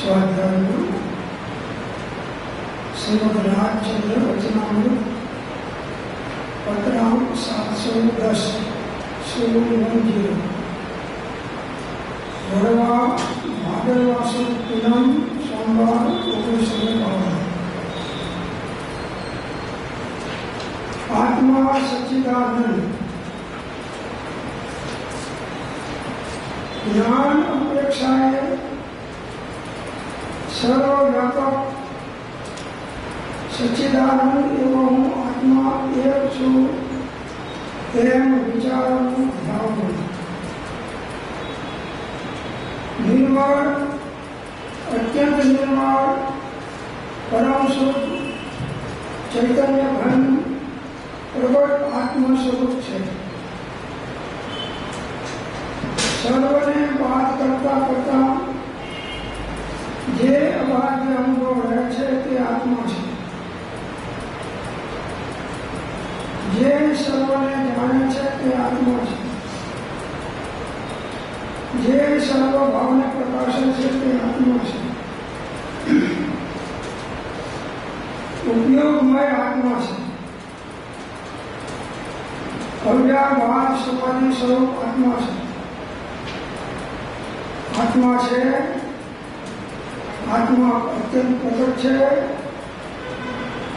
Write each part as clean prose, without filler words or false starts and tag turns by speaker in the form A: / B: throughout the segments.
A: स्वाध्याय श्रीमद् राजचंद्र वचनामृत पत्रांक 710 010 भरवा भादरवासु पूनम सोमवार 1952। आत्मा सच्चिदानंद ज्ञान अपेक्षाएं सर्वव्यापक सच्चिदानंद एवं आत्मा एक छु तेम विचारों ध्यान निर्मल अत्यंत निर्मल परम सुख चैतन्य घन प्रगट आत्म स्वरूप है। सर्वने बात करता करता जे अबाध्य अनुभव रहे छे ते आत्मा छे। जे सर्वने जाने छे ते आत्मा छे। जे सर्वभावने प्रकाशे छे ते आत्मा छे। उपयोगमय आत्मा छे। अव्याभाव समाधि स्वरूप आत्मा छे। आत्मा छे आत्मा अत्यंत प्रकट है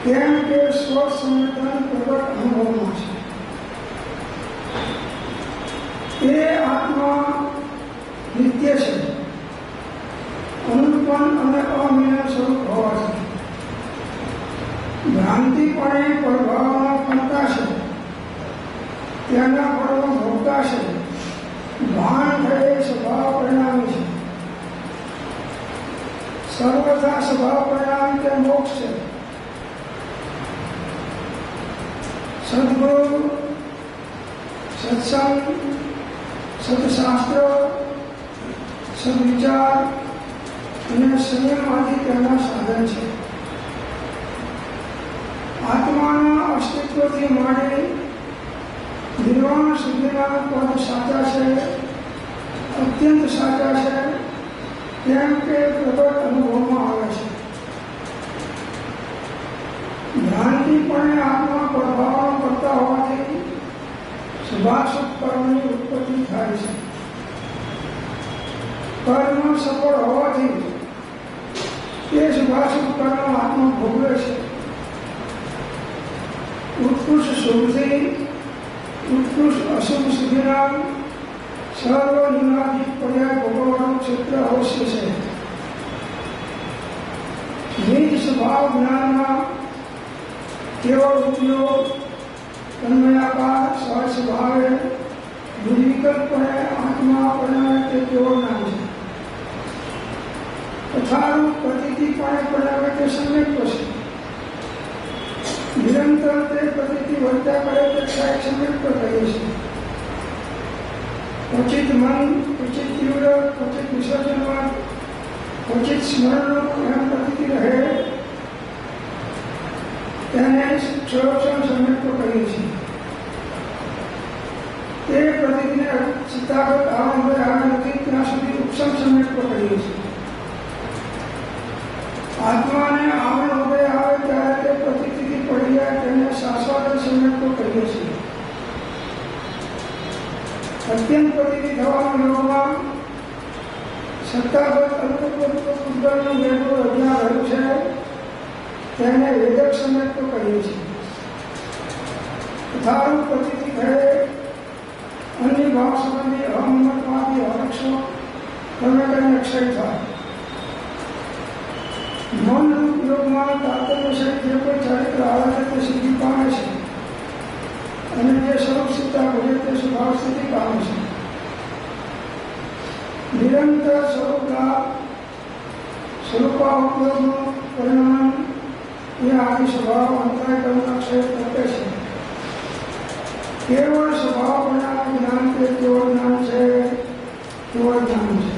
A: केम के स्व संवेदन प्रकट अनुभव में है। आत्मा नित्य है अनुत्पन्न और अमिलन स्वरूप होवा छे। भ्रांतिपणे प्रभावना करता है तेना फळो भोगता है। भान थये स्वभाव परिणामी है। सर्वथा स्वभाव परिणाम के मोक्ष है। सद्गुरु सत्संग सदशास्त्र सदविचार અને સંયમ આદિ તેના સાધન છે। આત્માના અસ્તિત્વથી માંડી નિર્વાણ સુધીના પદ સાચા છે અત્યંત સાચા છે કેમ કે પ્રગટ અનુભવમાં આવે છે। ભ્રાંતિપણે આત્મા પ્રભાવ કરતા હોવાથી શુભાશુભ કર્મની ઉત્પત્તિ થાય છે। કર્મ સફળ હોવાથી તે શુભાશુભ કર્મ આત્મા ભોગવે છે। ઉત્કૃષ્ટ શુભથી उत्कृष्ट अशुभ सुधीना सर्व निराधिक पर्याय भोगवानु क्षेत्र अवश्य है। निज स्वभाव ज्ञान केवल उपयोग तन्मयाकार सहज स्वभाव निर्विकल्पणे आत्मा परिणाम के केवल नाम है। तथारूप प्रतीतिपणे परिणाम के सम्यक है। निरंतर ते प्रतीति वर्त्या करे ते क्षयक्षमित पर रहे छे। क्वचित मन क्वचित तीव्र क्वचित विसर्जनवान क्वचित स्मरण एम प्रतीति रहे તેને ક્ષયોક્ષમ સમ્યક પર કહીએ છીએ। તે પ્રતીતિને ચિત્તાગત આરંભે આવે નથી ત્યાં સુધી ઉપસમ સમ્યક પર કહીએ છીએ। આત્માને આવરણ ઉદય આવે ત્યારે તે પ્રતીતિ પડી જાય તેને શાશ્વત સમ્યક પર કહીએ છીએ। અત્યંત પ્રતીતિ થવાના યોગમાં સત્તાગત અલ્પપુદ્ગલનું વેગનું અજ્ઞાન રહ્યું છે તેને વેદક સમ્યક પર કહીએ છીએ। તથારૂપ પ્રતીતિ થયે અન્ય ભાવ સંબંધી અહમતવાદી અવક્ષો ક્રમે કરીને ક્ષય થાય। मन रूप योग में तात्पर्य से जो कोई चरित्र आवे है तो सिद्धि पामे छे અને જે સ્વરૂપ સિદ્ધતા ભજે તે સ્વભાવ સ્થિતિ પામે છે। નિરંતર સ્વરૂપાવલોકનનું પરિણામ એ આદિ સ્વભાવ અંતરાયકરના ક્ષય પ્રત્યે છે। કેવળ સ્વભાવ પરિણામ જ્ઞાન તે કેવળ જ્ઞાન છે કેવળ જ્ઞાન છે।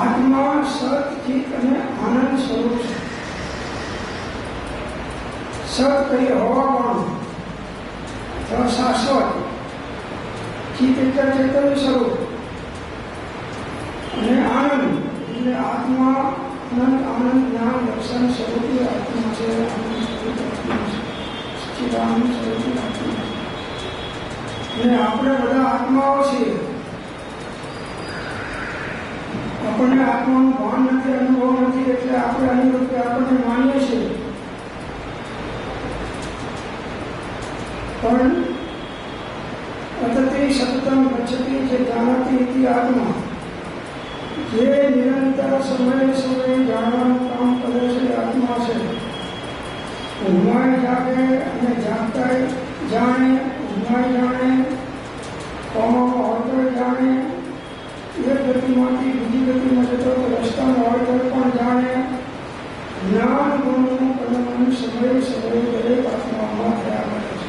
A: आत्मा सत चित आनंद स्वरूप है। સત કઈ હવામાન અથવા શાશ્વત. ચિત્ત એટલે ચૈતન્ય સ્વરૂપ અને આનંદ એટલે આત્મા. અનંત આનંદ જ્ઞાન દર્શન સ્વરૂપી આત્મા છે. આનંદ સ્વરૂપ આત્મા છે. સચ્ચિદાનંદ સ્વરૂપી આત્મા છે. અને આપણે બધા આત્માઓ છીએ. આપણને આત્માનું ભાન નથી, અનુભવ નથી, એટલે આપણે અહીં રૂપે આપણને માનીએ છીએ. પણ અતતિ સતતમ ગચ્છતિ જે જાનાતિ ઇતિ આત્મા, જે નિરંતર સમયે સમયે જાણવાનું કામ કરે છે આત્મા છે. ઊંઘમાં જાગે અને જાગતા જાણે, ઊંઘમાં જાણે, કોમમાં હોય તો જાણે, એક ગતિમાંથી બીજી ગતિમાં જતો રસ્તામાં હોય તો પણ જાણે. જ્ઞાન ગુણનું પરિણામ સમયે સમયે દરેક આત્મામાં થયા કરે છે.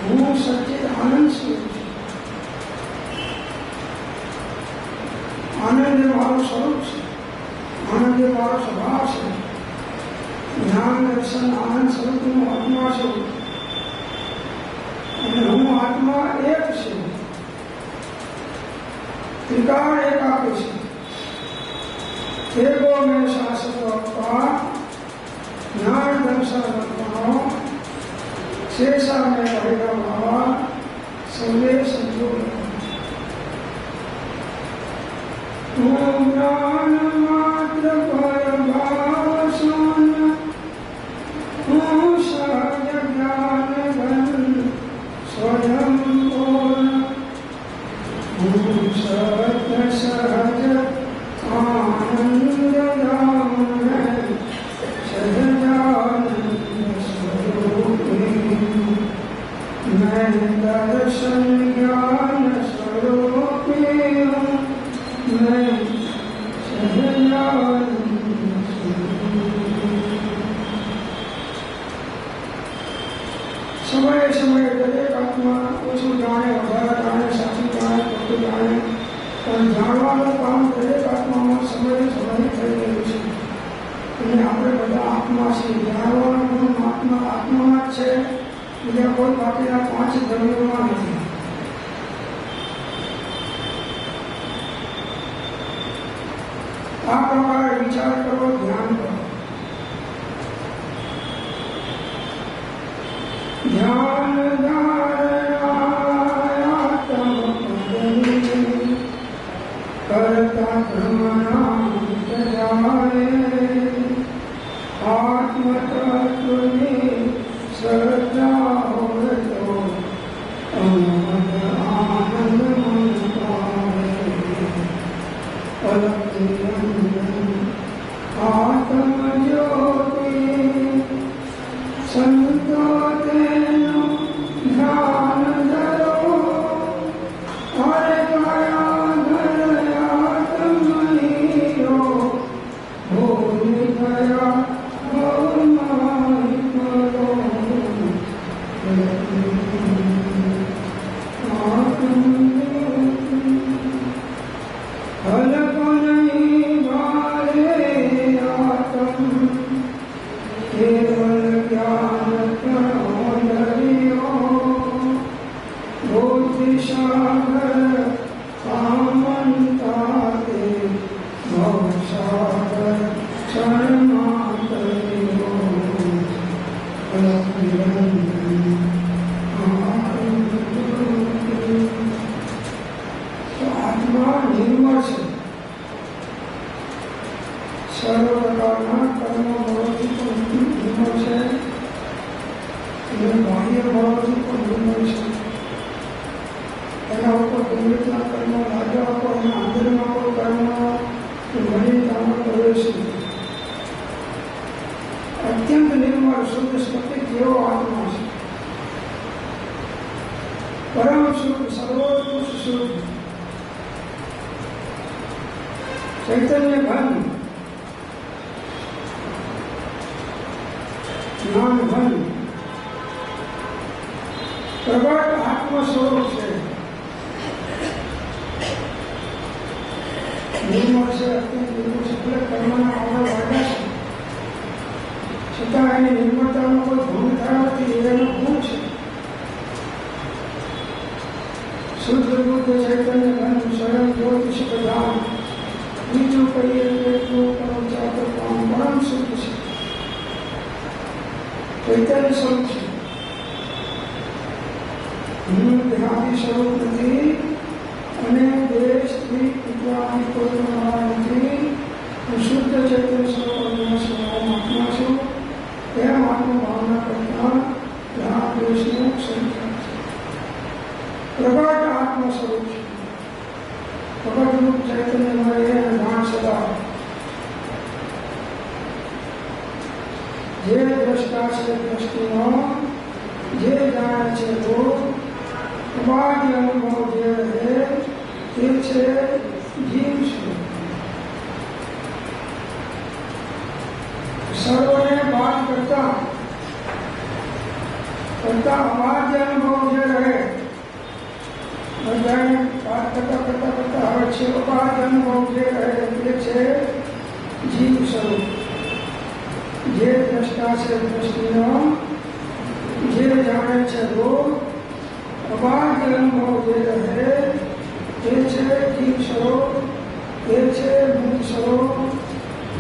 A: હું સચ્ચિદ આનંદ સ્વરૂપ છું. આનંદ એ મારું સ્વરૂપ છે. આનંદ એ મારો સ્વભાવ છે. જ્ઞાન દર્શન આનંદ સ્વરૂપ હું આત્મા છું. અને હું આત્મા એક છું. ત્રિકાળ એક આપે છે. એકો મેં શાશ્વત અપા જ્ઞાન દર્શન આત્માનો શેષા મેં ભૈરવ ભાવા સૌને સંજોગ. હું જ્ઞાન માત્ર પરભાષણ, હું સહજ જ્ઞાન ઘન સ્વયં પૂર્ણ, હું સત્ય સહજ આનંદ ધામ સહજાનંદ સ્વરૂપી मैं दर्शन ज्ञान स्वरूपी हूँ, मैं सहजानंद સમયે સમયે દરેક આત્મા ઓછું જાણે, વધારે જાણે, સાચું જાણે, ખોટું જાણે, પણ જાણવાનું કામ દરેક આત્મામાં સમયે સમયે થઈ રહ્યું છે. અને આપણે બધા આત્મા છીએ. જાણવાનું ગુણ આત્મામાં જ છે. બીજા કોઈ બાકીના 5 દ્રવ્યોમાં નથી. આ પ્રકારે વિચાર કરો, ધ્યાન કરો. ધ્યાન કરતા ભ્રમણા આત્મતત્વની શ્રદ્ધા હોય તો અમદ આનંદ મન પાવે. આત્મજ્યોતિ સંતો તેનું ધ્યાન ધરો. હરે કયા ધરયા તમહીરો ભૂલી ગયા ભવમાઈ કરો. હલકો નહીં મારે આત્મ કેવલ જ્ઞાન પ્રણોદર્યો. ભૂતિસાગર સામંતા તે ભવસાગર ક્ષણમાં કર્યો. આત્મા નિર્મળ છે. સર્વ પ્રકારના કર્મ બળોથી પણ નિર્મળ છે અને બાહ્ય બળોથી પણ નિર્મળ છે. એના ઉપર ગમે તેટલા કર્મ લાગ્યા હોય એના અંદરમાં કોઈ કર્મ મલિનતામાં પ્રવેશ નથી. અત્યંત નિર્મળ શુદ્ધ સ્ફટિક જેવો આત્મા છે. પરમ શુદ્ધ સર્વોત્કૃષ્ટ શુદ્ધ ચૈતન્ય ઘન જ્ઞાન ઘન પ્રગટ આત્મ સ્વરૂપ છે. નિર્મળ છે, અત્યંત નિર્મળ છે. એટલે કર્મના આવરણ વાગ્યા છે છતાં એની નિર્મળતાનું શુદ્ધ બુદ્ધ ચૈતન્ય ઘન સ્વયં જ્યોતિષ પ્રધાન બીજું કહીએ એટલું પરમ જાત પરમ શુદ્ધ છે, ચૈતન્ય સ્વરૂપ છે. દેહાદી સ્વરૂપ નથી અને દેશ સ્ત્રી પુત્રાની કોઈ પ્રમાણ નથી. હું શુદ્ધ ચૈતન્ય સ્વરૂપ આત્મા છું. તેમ આત્મભાવના કરતા જ્યાં દેશનું સંખ્યા છે. પ્રગટ આત્મ સ્વરૂપ છે. પ્રગટ રૂપ ચૈતન્ય મળે જ્ઞાન સદા જે દ્રષ્ટા છે દ્રષ્ટિનો જે જાણે છે તો ઉપાધિ અનુભવ જે રહે તે છે જીવ સ્વરૂપ. સર્વને બાદ કરતા અબાધ્ય અનુભવ જે રહે બધાને બાદ કરતા હવે છે અબાધ્ય અનુભવ જે રહે તે છે જીવ સ્વરૂપ. જે દ્રષ્ટા છે દ્રષ્ટિનો જે જાણે છે તો અબાધ્ય અનુભવ જે રહે તે છે જીવ સ્વરૂપ, તે છે મુક્ત સ્વરૂપ,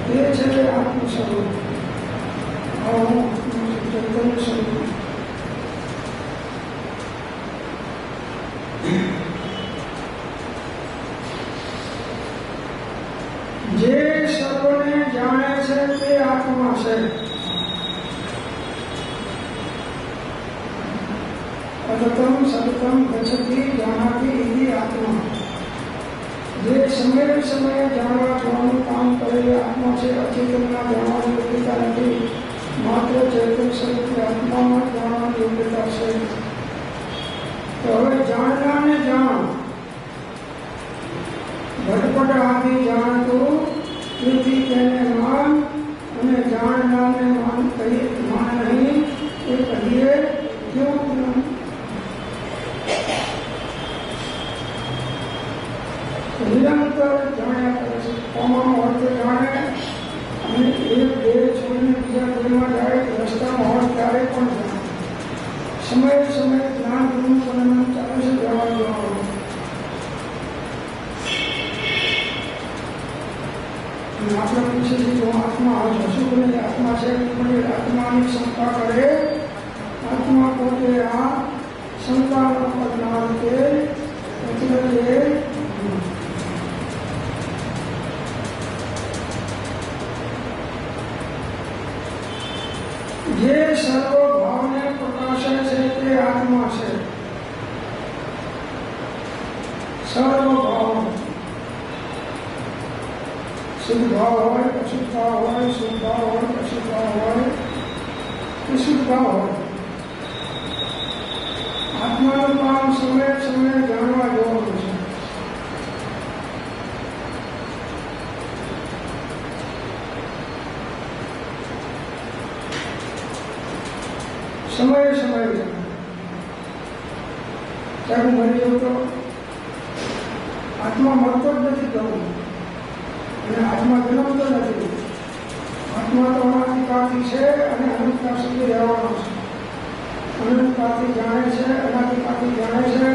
A: તે છે આત્મ સ્વરૂપ. ચૈતન્ય સ્વરૂપ જે સર્વને જાણે છે તે આત્મા છે. અતતમ સતતમ ગચ્છતિ જાનાતિ ઇતિ આત્મા. જે સમયે સમયે જાણવા જોવાનું કામ કરેલી આત્મા છે. અચેતનના જાણવાની યોગ્યતા નથી, માત્ર ચૈતન્ય સ્વરૂપની આત્મામાં જાણવાની યોગ્યતા છે. તો હવે જાણનારને જાણ ઘટપટ આદિ જાણતું તેથી તેને માન અને જાણનારને માન નહીં એ કહીએ કેવું જ્ઞાન? નિરંતર જાણ્યા કરે છે. કોમાનો અર્થ જાણે અને એક દેહ છોડીને બીજા દેહમાં જાય રસ્તામાં હોય ત્યારે પણ જાણે. સમયે સમયે જ્ઞાન ગુરુ પણ ચાલે છે જવા દેવાનું. આપણે પૂછે છે જો આત્મા હશું કે નહીં આત્મા છે પણ આત્માની શંકા કરે. આત્મા પોતે આ શંકાનો કરનાર કે એટલે જે સર્વ ભાવને પ્રકાશે છે તે આત્મા છે. સર્વ ભાવ શુદ્ધ ભાવ હોય, અશુદ્ધ ભાવ હોય, શુદ્ધ ભાવ હોય, અશુદ્ધ ભાવ હોય, વિશુદ્ધ ભાવ હોય. આત્માનું કામ સમયે સમયે જાણવા જેવું છે. સમયે સમયે જાણે હું મરી જવું તો આત્મા મળતો જ નથી કહું અને આત્મા જન્મતો નથી. આત્મા તો અનાધિકાળથી છે અને અનંતકાળ સુધી રહેવાનો છે. અનંતકાળથી જાણે છે, અનાધિકાળથી જાણે છે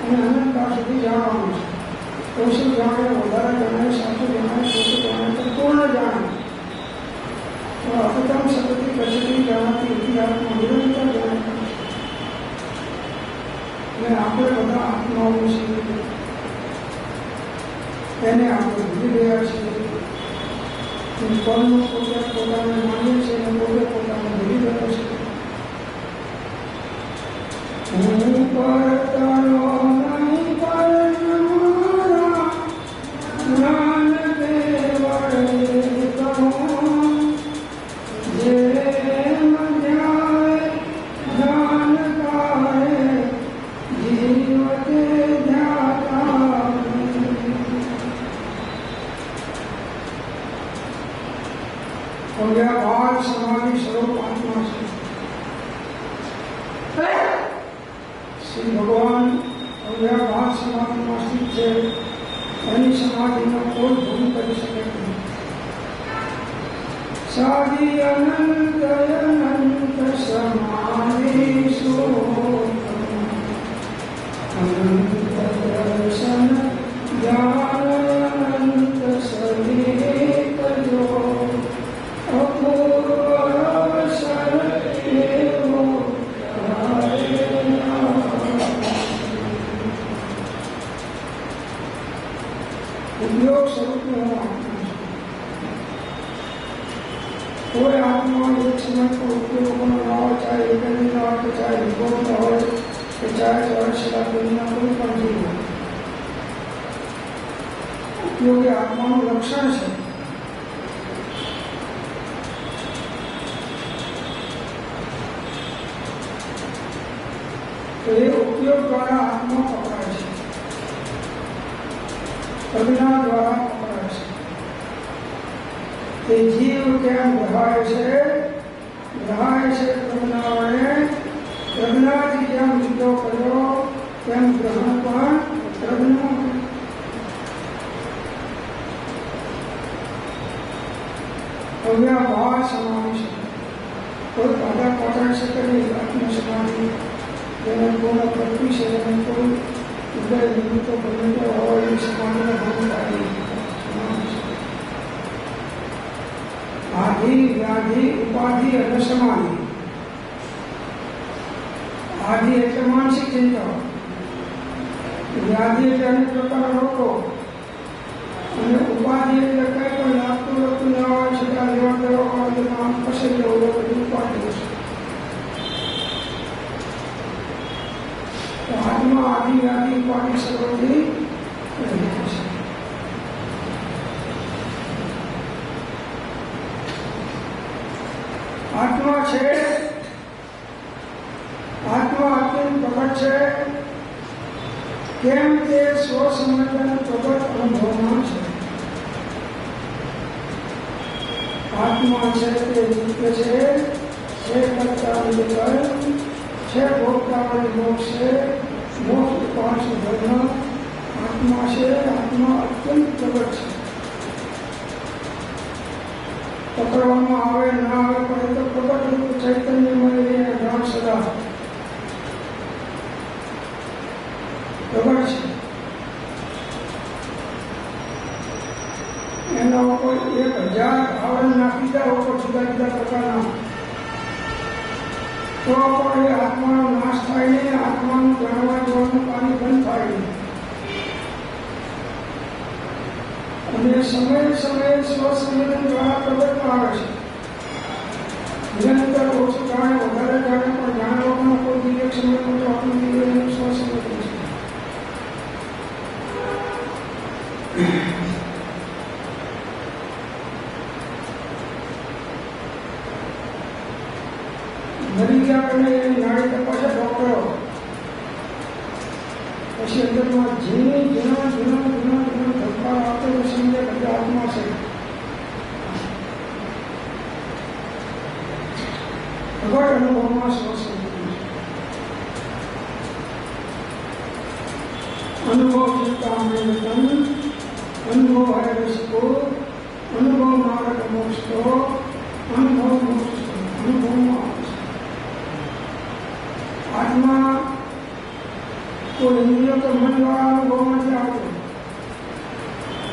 A: અને અનંતકાળ સુધી જાણવાનું છે. ઓછું જાણે, વધારે જાણે, સાચું જાણે, ખોટું જાણે, સંપૂર્ણ જાણે. તો અતતમ સતતી કચરી જાણવાથી ઇતિહાસમાં નિરંતર જાણે છે. અને આપણે બધા આત્માઓ છીએ તેને આપણે ભૂલી ગયા છીએ. પોતાને માનીએ છીએ અને પોતાને ભૂલી ગયો છે. હું પરતરો નહીં પરમારા જ્ઞાન કેવળ કહું જે મધ્યાય જાણકારે જીવતે ધ્યાતા. અવ્યાભાર સમાધિ સ્વરૂપ આત્મા છે. શ્રી ભગવાન અવ્યાભાર સમાધિમાં સ્થિત છે. એની સમાધિનો કોઈ ભૂલ કરી શકે નહીં. સાધિ અનંત અનંત સમાધિ અનંત જ્ઞાનંત સહિત જો અપૂર્વ અવસર એવો ઉપયોગ સ્વરૂપનો કોઈ આત્મા એક સમય પર ઉપયોગનો ન હોય, ચાહે એકદીનો હોય કે ચાહે વિભોગનો હોય કે ચાહે ચોરસલા દુનિયા કોઈ પણ જીવ હોય, ઉપયોગ એ આત્માનું લક્ષણ છે. તો એ ઉપયોગ દ્વારા આત્મા પકડાય છે, પ્રજ્ઞા દ્વારા પકડાય છે. તે જીવ કેમ ગ્રહાય છે પ્રજ્ઞા વડે. પ્રજ્ઞાથી જેમ લીધો કર્યો તેમ ગ્રહણ પણ પ્રજ્ઞા. અવ્યાભાવ સમાધિ છે. કોઈ બાધા પહોંચાડી શકે નહીં. આત્મ સમાધિ જેને પૂર્ણ પ્રકૃતિ છે, જેને કોઈ ઉદય નિમિત્તો બને હોય એ સમાધિને ભંગ પાડી. આધિ વ્યાધિ ઉપાધિ અને સમાધિ. આધિ એટલે માનસિક ચિંતા, વ્યાધિ એટલે અનેક પ્રકારના રોગો, અને ઉપાધિ એટલે કઈ પણ લાગતું લગતું ના હોય છતાં લેવા દેવા હોય કામ કશે જવું હોય બધું ઉપાધિ છે. તો આત્મા આધિ વ્યાધિ ઉપાધિ સર્વથી રહિત છે. આત્મા છે, આત્મા અત્યંત પ્રગટ છે. કેમ તે સ્વસમર્પણ પ્રગટ અનુભવમાં છે. આત્મા છે તે નિત્ય છે કરતા નિર્ભર છે, ભોગતા વડે મોક્ષ છે, મોક્ષ ઉપાસ ધર્મ. આત્મા છે, આત્મા અત્યંત પ્રગટ છે. પકડવામાં આવે ના આવે પણ એ તો પ્રગટ રૂપ ચૈતન્યમય જ્ઞાન સદા પ્રગટ છે. એના ઉપર 1000 આવરણ નાખી દે ઉપર જુદા જુદા પ્રકારના, તો પણ એ આત્માનો નાશ થાય નહીં. આત્માનું જાણવા જોવાનું પાણી બંધ થાય નહીં. અને સમય સમયે સ્વસંવેદન દ્વારા પ્રગટમાં આવે છે. નિરંતર ઓછું જાણે વધારે જાણે પણ જાણવામાં કોઈ દિવ્ય સમયમાં તો આપણું દિવ્ય સ્વસંવેદન છે. મરી ગયા પહેલા એની નાડી તપાસે ડોક્ટરો, પછી અંદરમાં જૂના ધબકાર આપે તો સમજે કે આત્મા છે. પ્રગટ અનુભવમાં સ્વસંવેદન અનુભવ ચિંતામૃતમ અનુભવ હરિકો અનુભવ માર્ગ મોક્ષો અનુભવ મોક્ષ અનુભવમાં આત્મા કોઈ ઇન્દ્રિય તો મન દ્વારા અનુભવ નથી આવતો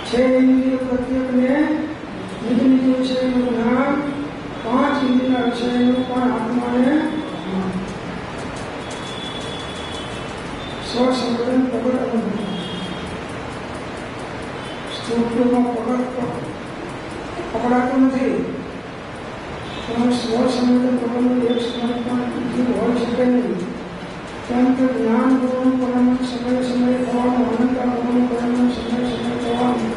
A: છે. ઇન્દ્રિય પ્રત્યેકને નિજ નિજ વિષયનું જ્ઞાન, 5 ઇન્દ્રિયના વિષયનું પણ આત્માને સ્વસંવેદન પ્રગટ અનુભવ. સ્થૂળમાં પકડાતું નથી, પણ સ્વસંવેદન પ્રગટનું એક સ્મરણ પણ જીવ હોઈ શકે નહીં. કેમ કે જ્ઞાન ગુરુનું પરિણામ સમય સમયે થવાનું, અનંતર ગુરુનું પરિણામ સમય સમયે થવાનું.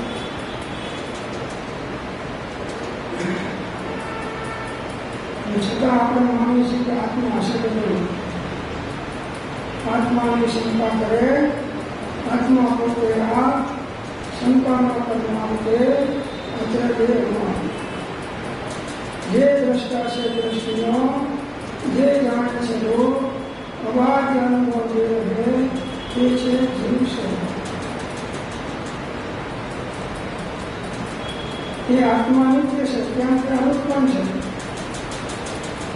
A: છતાં આપણે માનીએ છીએ કે આત્મા હશે કે નહીં. આત્માની શંકા કરે, આત્મા પોતે આ શંકાના પરિણામ કે અત્યારે જે દ્રષ્ટા છે દ્રષ્ટિનો, જે જાણે છે લોક, અબાધ્ય અનુભવ જે રહે તે છે જીવ સ્વરૂપ. એ આત્મા નિત્ય છે, ત્યાં તે અનુત્પન્ન છે.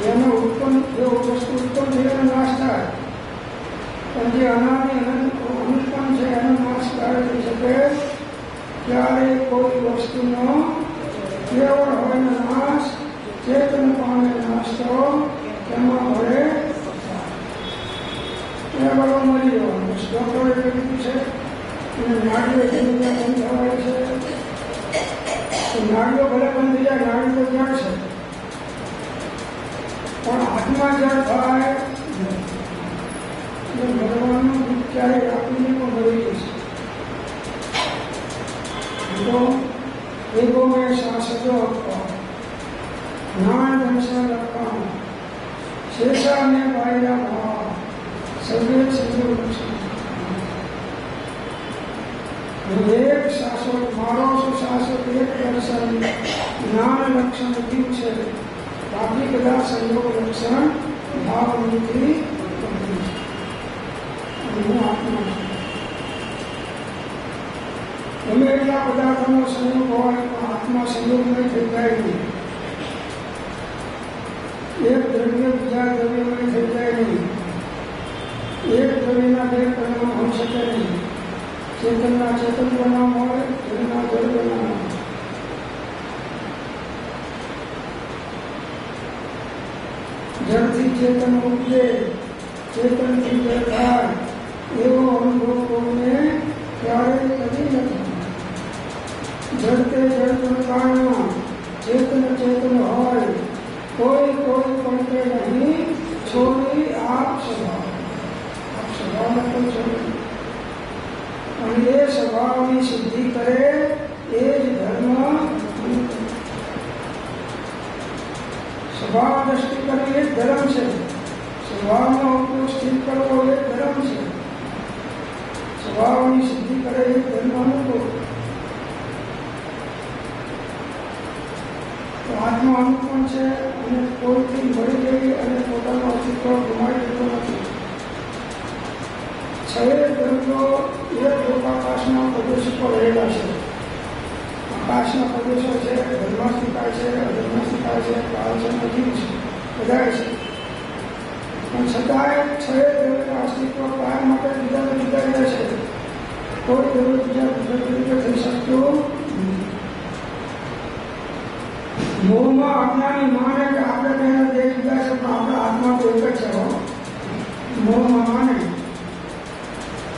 A: જેનો ઉત્પન્ન જે વસ્તુ ઉત્પન્ન થઈ એનો નાશ થાય, પણ જે અનાદિ અનુત્પન્ન છે એનો નાશ થાય થઈ શકે ત્યારે કોઈ વસ્તુનો કેવળ હોય નાશ, ચેતન પામે નાશ તો તેમાં ભળે એ બરો મળી જવાનું. ડોક્ટરે કીધું છે અને નાડીઓ બંધ થવાય છે, તો નાડીઓ ભલે બંધ થઈ જાય, નાડી તો જળ છે, પણ આત્મા જળ થાય ભગવાનનું દુઃખ ક્યારેય આપીને પણ ભરી જશે. તો એગો મેં શાસજો જ્ઞાન દર્શન લખવાનું શેષા ને બાયરા ભાવ સર્વે સંજોગ એક શાશ્વત મારો સુશાશ્વત એક દર્શન જ્ઞાન લક્ષણ જીવ છે, બાકી બધા સંયોગ લક્ષણ ભાવનીથી હું આત્મા છું. ગમે એટલા પદાર્થોનો સંયોગ હોય પણ આત્મા સંયોગ નહીં થઈ જાય નહીં. એક દ્રવ્ય બીજા દ્રવ્યમાં થઈ જાય નહીં. એક દ્રવ્યના બે પરિણામ હોઈ શકે નહીં. ચેતનના ચેતન પરિણામ હોય, જળના જળ પરિણામ હોય. જળથી ચેતન ઉપજે, ચેતનથી જળ થાય એવો અનુભવ કોઈને ક્યારેય કદી નથી. જળ તે જળ પ્રકારના ચેતન ચેતન હોય, કોઈ પણ કે નહીં છોડી આપ સ્વભાવ. આપ સ્વભાવને કોઈ છોડી અને એ સ્વભાવની સિદ્ધિ કરે એ જ ધર્મ. સ્વભાવ દ્રષ્ટિ કરવી એ ધર્મ છે. સ્વભાવનો ઉપયોગ સ્થિર કરવો એ ધર્મ છે. સ્વભાવની સિદ્ધિ કરે એ ધર્મ અનુભવ. તો આત્મા અનુપમ છે અને કોઈથી મળી ગઈ અને પોતાનું અસ્તિત્વ ગુમાવી દેતો નથી. છ દ્રવ્યો એક લોકાકાશના પ્રદેશો પર રહેલા છે. આકાશના પ્રદેશો છે, ધર્માસ્તિકા છે, અધર્માસ્તિકા છે, કાળ છે, નજીક છે, બધા છે. પણ છતાંય છ દ્રવ્યના અસ્તિત્વ કાયમ માટે જુદા જુદા રહે છે. કોઈ દ્રવ્ય બીજા રીતે થઈ શકતું નથી. મોહમાં અજ્ઞાની માને કે આપણે તેના દેહ જુદા છે પણ આપણા આત્મા તો એક જ છે. મોહમાં માને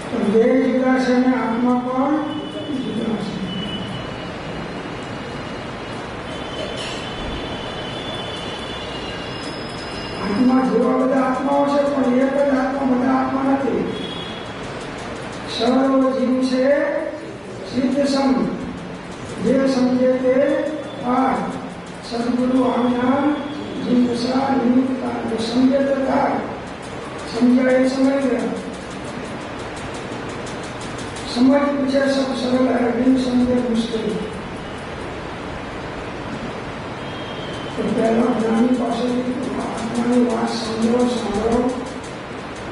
A: પણ દેહ જુદા છે અને આત્મા પણ જુદા છે. આત્મા જેવા બધા આત્માઓ છે પણ એક જ આત્મા બધા આત્મા નથી. સર્વ જીવ છે સિદ્ધ સમ, જે સમજે તે આ સદગુરુ આજ્ઞા જીવસા નિમિત્તા. જો સમજે તો થાય, સમજાય એ સમય ગયા. સમજ પૂછે સબ સરળ હૈ, બિન સમજે મુશ્કેલ. તો પહેલા જ્ઞાની પાસેથી આત્માની વાત સાંભળો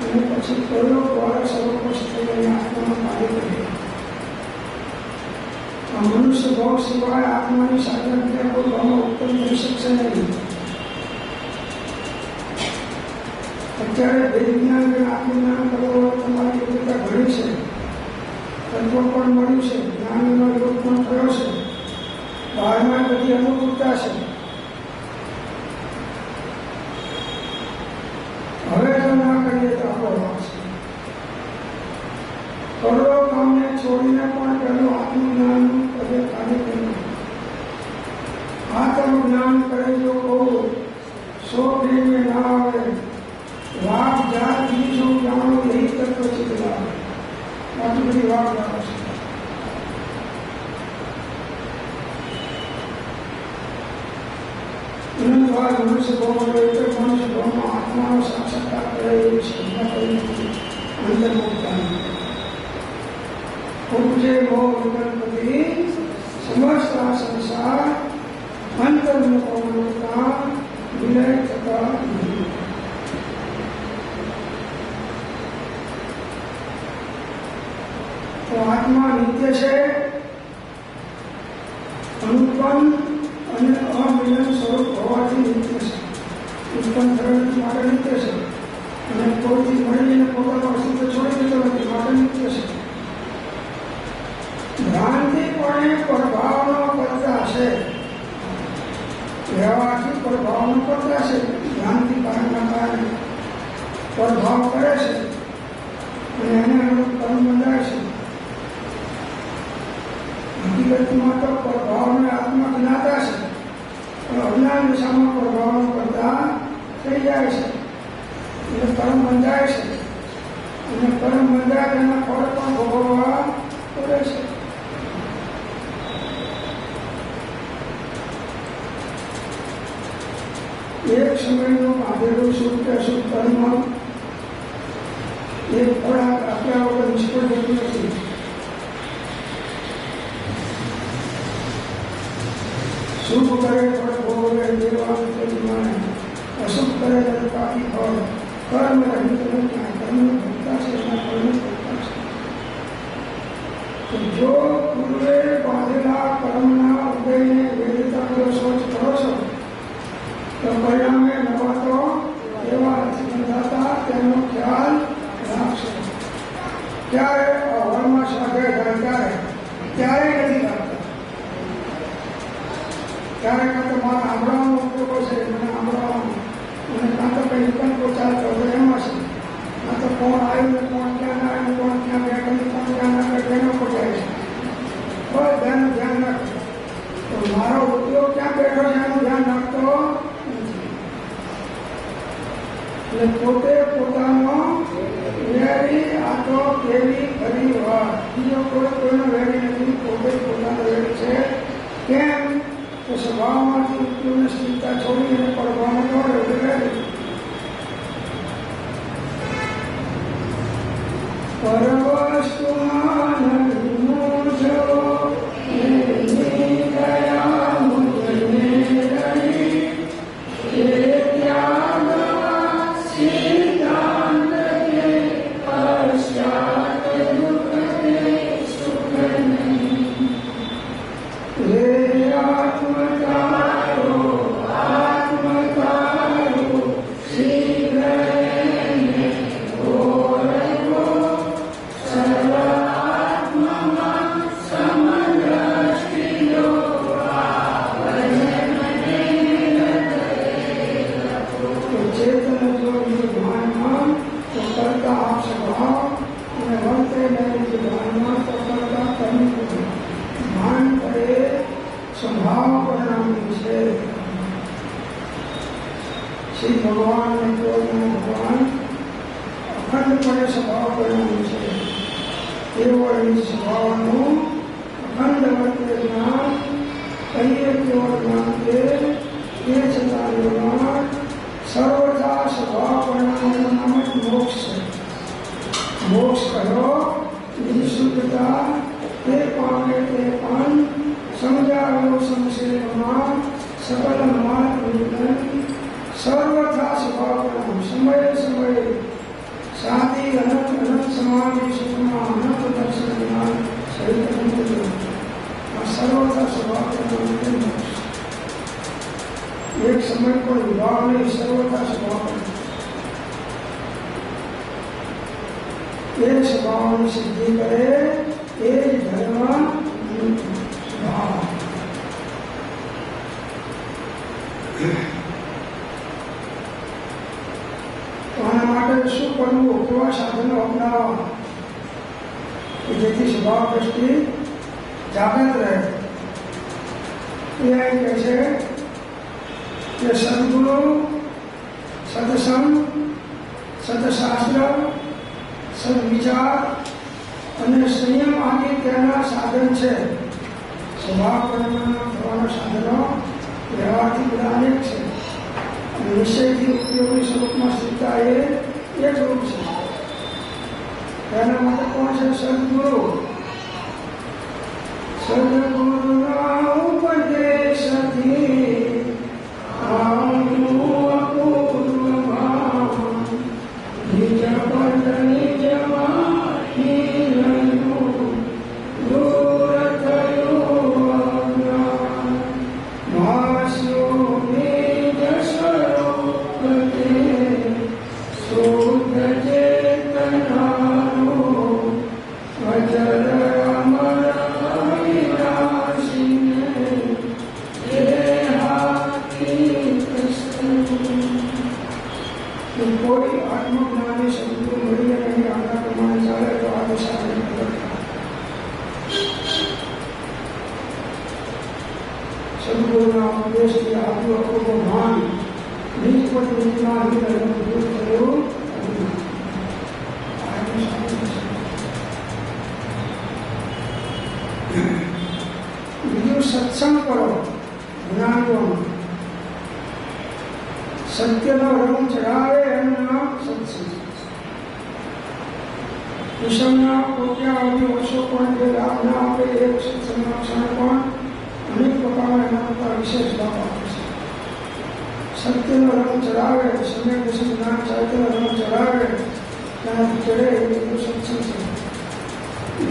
A: અને પછી કયો દ્વારા સર્વોપસ્થ થઈને આત્માનું કાર્ય કરે. આ મનુષ્ય ભાવ સિવાય આત્માની સાથે બીજા કોઈ ભાવમાં ઉત્પન્ન થઈ શકશે નહીં. અત્યારે વેદ વિજ્ઞાન કે આત્મજ્ઞાન કરવો તમારી યોગ્યતા ઘણી છે, તત્વ પણ મળ્યું છે, જ્ઞાનનો યોગ પણ થયો છે, બહારમાં બધી અનુકૂળતા છે. હવે જો ના કરીએ તો આપણો વાક છે. કરોડો કામને છોડીને પણ પેલું આત્મજ્ઞાનનું પદે કાર્ય કર્યું. આત્મજ્ઞાન કરે જો કહું સો પ્રેમે ના આવે, વાક જાત બીજો જાણો यही તત્વ ચિતલા. આટલી બધી વાક જાણો છે. મનુષ્ય ભાવમાં મનુષ્ય ભાવમાં આત્માનો સાક્ષાત્કાર કરે એવી શ્રદ્ધા કરી નથી. અંતર્મુક્તાની ઉપજે મોહ ગણપતિ સમસ્ત સંસાર અંતર્મુખતા વિલય થતા નહીં. તો આત્મા નિત્ય છે, અનુપમ અને અમિલન સ્વરૂપ હોવાથી નિત્ય છે. ઉત્પન્ન થવાની માટે નિત્ય છે અને કોઈથી મળીને પોતાનું અસ્તિત્વ છોડી દેતો નથી માટે નિત્ય છે. ભ્રાંતિપણે વ્યવહારથી પ્રભાવનો કરતા છે, ધ્યાનથી કારણના કારણે પ્રભાવ કરે છે અને એને અનુરૂપ કર્મ બંધાય છે. હકીકતમાં તો પ્રભાવને આત્મા જ્ઞાતા છે, પણ અજ્ઞાન દિશામાં પ્રભાવનો કરતા થઈ જાય છે એટલે કર્મ બંધાય છે અને કર્મ બંધાય તેના ફળ પણ ભોગવવા પડે છે. એક સમયનું બાંધેલું સુખ કે અશુભ કર્મ એક ફળ આપ્યા વગર નિષ્ફળ જતું નથી. શુભ કરે ફળ ભોગવે દેવાનું માને, અશુભ કરે તો પાકી ફળ. કર્મ રહિત નથી, કર્મની ભક્તા છે એના ફળની ભક્તા છે. જો પૂર્વે બાંધેલા કર્મના ઉદયને વેદિતા સોચ કરો છો તો પરિણામે નવા તો એવા નથી બંધાતા, તેનો ખ્યાલ રાખશો. ક્યારે હવામાં સ્વાધ્યાય થાય ત્યારે નથી રાખતા. ક્યારેક તો મારા આંબળાનો ઉપયોગ છે, મને આંબળાવાનો અને કાં તો કંઈ વિકલ્પો ચાલતો હોય એમાં છે, કાં તો કોણ આવ્યું ને કોણ ક્યાં ના આવ્યું, કોણ ક્યાં બેઠું કોણ ક્યાં ના બેઠું એનો પર જાય છે. બસ ધ્યાન રાખો. તો મારો ઉપયોગ ક્યાં બેઠો છે એનું ધ્યાન રાખતો એટલે પોતે પોતાનો વેરી, આ તો કેવી ખરી વાત. બીજો કોઈનો વેરી નથી, પોતે પોતાનો વેરી છે. કેમ તો સ્વભાવમાંથી ઉપયોગને સ્થિરતા છોડી અને પડવાનો દોડે એટલે વેરી. પરવસ્તુમાં નદીનું જો ભગવાન અખંડપણે સ્વભાવ પરિણામ છે. એવો એની સ્વભાવનું અખંડ વર્તે જ્ઞાન કહીએ તેવો જ્ઞાન કે એ છતાં જ્ઞાન સર્વથા સ્વભાવ પરિણામનું નામ જ મોક્ષ છે. મોક્ષ કહ્યો બીજી શુદ્ધતા તે પામે તે પણ સમજાવ્યો સંશયમાં સકલ માત વિજ્ઞાન સર્વથા સ્વભાવ પરિણામ સમયે સમયે શાંતિ અનંત અનંત સમાધિ સુખમાં અનંત દર્શન જ્ઞાન સહિત અનંત આ સર્વથા સ્વભાવ પરિણામ એક સમય પણ વિભાવ નહીં, સર્વથા સ્વભાવ એ સ્વભાવની સિદ્ધિ કરે એ જ ધર્મ સ્વભાવ. શું કરવું, કેવા સાધનો અપનાવવા કે જેથી સ્વભાવ દ્રષ્ટિ જાગૃત રહે. એ કહે છે કે સદગુરુ, સત્સંગ, સત્શાસ્ત્ર, સદવિચાર અને સંયમ આદિ તેના સાધન છે. સ્વભાવ પરિણામ થવાના સાધનો વ્યવહારથી બધા અનેક છે. નિશ્ચયથી ઉપયોગી સ્વરૂપમાં સ્થિરતા એ એક રૂપ છે. એના માટે કોણ છે? સદગુરુ. સદગુરુના ઉપદેશથી અજર અમર અપૂર્વ ભાન નિજપદ નિજમાં દૂર થયું. બીજું સત્સંગ કરો, જ્ઞાનીઓનો સત્યનો રંગ ચડાવે એનું નામ સત્સંગ. વિષમના કોટ્યાવધિ વર્ષો પણ જે લાભ ના આપે એક સત્સંગના ક્ષણ પણ અનેક પ્રકારના એના કરતા વિશેષ લાભ આપે છે. સત્યનો રંગ ચડાવે, સમય દર્શન જ્ઞાન ચારિત્રનો રંગ ચડાવે, તેનાથી ચડે એ બધું સત્સંગ છે.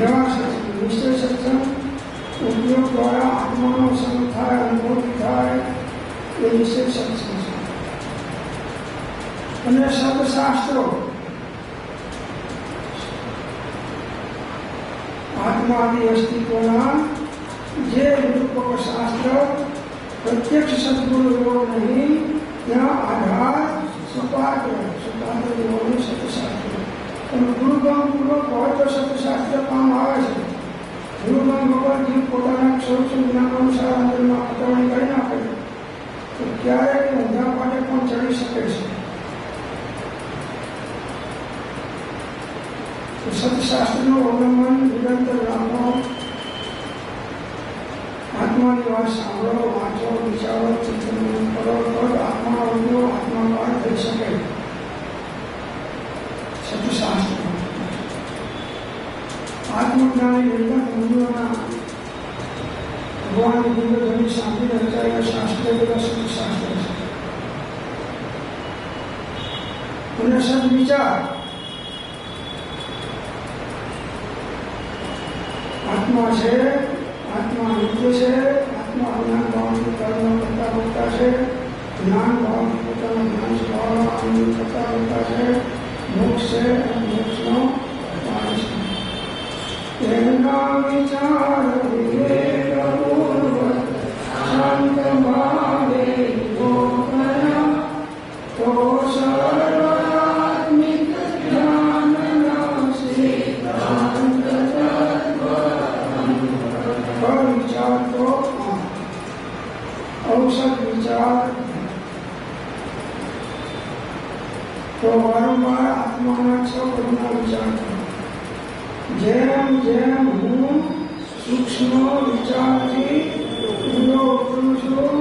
A: એવા સત્સંગ નિશ્ચય સત્સંગ ઉપયોગ દ્વારા આત્માનો સંગ થાય, અનુભૂતિ થાય એ નિશ્ચય સત્સંગ છે. અને સદશાસ્ત્રો આત્માદિ અસ્તિત્વના જે નિરૂપક શાસ્ત્ર પ્રત્યક્ષ સદગુરુ એવો નહીં, ત્યાં આધાર સુપાત્ર જેવોની સત્શાસ્ત્ર. તમે ગુરુગમ પૂર્વક હોય તો સત્શાસ્ત્ર કામ આવે છે. ગુરુગમ વગર જીવ પોતાના સ્વરૂપ જ્ઞાન અનુસાર અંદરમાં પતવણી કરી નાખે તો ક્યારેક ઊંધા પાટે પણ ચડી શકે છે. સત્શાસ્ત્રનું અવલંબન નિરંતર રાખો, આત્માની વાત સાંભળો, વાંચો, વિચારો, ચિંતન કરો તો જ આત્માનો અનુભવ આત્માકાર થઈ શકે. સત્શાસ્ત્ર આત્મજ્ઞાની નિર્ગત મુનિઓના ભગવાનની દિવ્યધ્વનિ સાંભળીને રચાયેલા શાસ્ત્ર બધા સત્શાસ્ત્ર છે. અને સદવિચાર આત્મા છે, આત્મા નિત્ય છે, આત્મા અજ્ઞાન ભાવથી કર્મ કરતા કરતા છે, જ્ઞાન ભાવથી પોતાના જ્ઞાન સ્વભાવના આનંદ કરતા કરતા છે, મોક્ષ છે અને મોક્ષનો ઉપાય છે. એના વિચાર વિવેકપૂર્વક શાંત ભાવે ગોપના તો સર્વાત્મિક જ્ઞાનના સિદ્ધાંત વિચાર તો ઔષધ વિચાર તો વારંવાર આત્માના છ પદના વિચાર કરો. જેમ જેમ હું સૂક્ષ્મ વિચારથી ઊંડો ઉતરું છું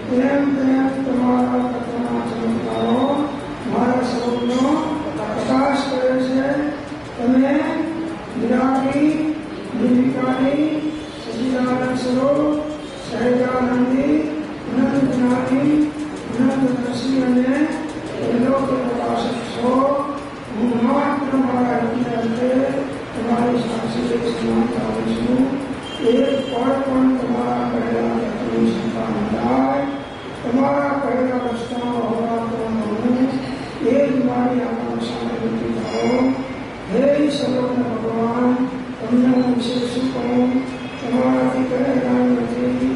A: તેમ તેમ તમારા તત્વના ચમત્કારો મારા સ્વરૂપનો પ્રકાશ કરે છે. તમે નિરાકી, નિર્વિકારી, સચિદાનંદ સ્વરૂપ, સહેજાનંદી, અનંત જ્ઞાની, અનંત દર્શી અને એલોક પ્રકાશક છો. હું માત્ર મારા અંતે તમારી સાક્ષી એક સમાન આવું છું. એક પળ પણ તમારા કહેલા તત્વની શંકા ન થાય. તમારા કહેલા રસ્તામાં હોવા કરવાનો હું એ જ મારી આકાંક્ષાને વૃત્તિ થાઓ. હે સર્વજ્ઞ ભગવાન, તમને હું વિશે શું કહું? તમારાથી કંઈ જ્ઞાન નથી.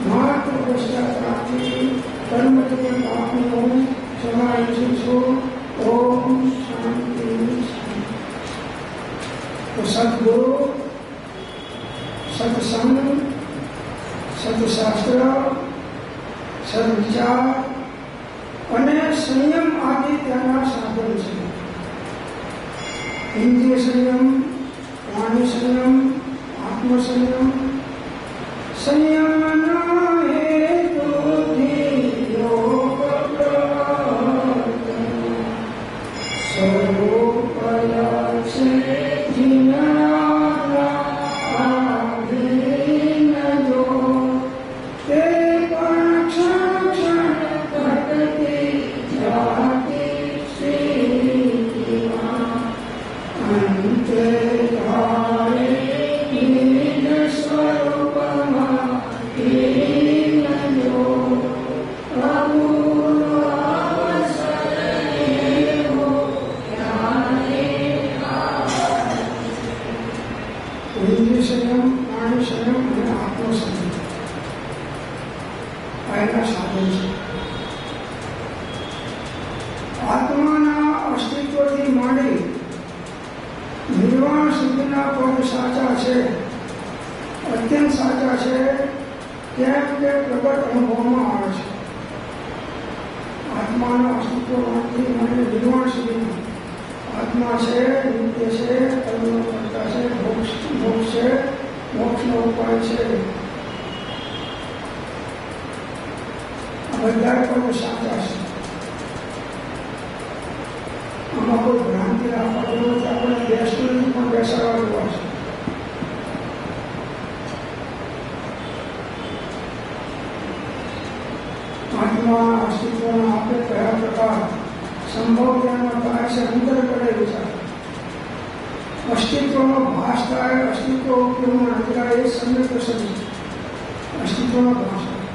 A: માત્ર પશ્ચાતાપથી કર્મથી પાપનું હું ક્ષમા ઈચ્છું છું. ઓમ શાંતિ. તો સદગુરુ, સત્સંગ, સત્શાસ્ત્ર, સદવિચાર અને સંયમ આદિ તેના સાધન છે. ઇન્દ્રિય સંયમ, વાણી સંયમ, આત્મસંયમ. સંયમના હેતુથી યોગ પ્રવર્તન સર્વોપલક્ષે જીવના આધીન જો તે પણ ક્ષણ ક્ષણ ઘટતી જાતી સ્થિતિમાં અંતે ધારે નિજ સ્વરૂપમાં હીન જો અપૂર્વ અવસર એવો ક્યારે આવે. ઇન્દ્રિય સંયમ, વાણી સંયમ અને આત્મસંયમ આ એના સાધન છે. આત્માના અસ્તિત્વથી માંડી નિર્વાણ સુધીના પદ સાચા છે, અત્યંત સાચા છે, કેમ કે પ્રગટ અનુભવમાં આવે છે. અસ્તિત્વમાંથી મને નિર્વાણ સુધીનો આત્મા છે, નિત્ય છે, કર્મનો કરતા છે, મોક્ષ છે, મોક્ષનો ઉપાય છે. આ બધા પણ સાચા છે. આમાં કોઈ ભ્રાંતિ રાખવા જેવું નથી. આપણે બેસતું પણ બેસાડવા જેવા છે. આત્મા અસ્તિત્વના આપણે કયા પ્રકાર સંભવ ધ્યાનમાં થાય છે, અંતર કરે વિચાર. અસ્તિત્વનો ભાસ થાય, અસ્તિત્વ ઉપયોગમાં નથી થાય, એ સમ્યક દર્શન અસ્તિત્વનો ભાસ થાય.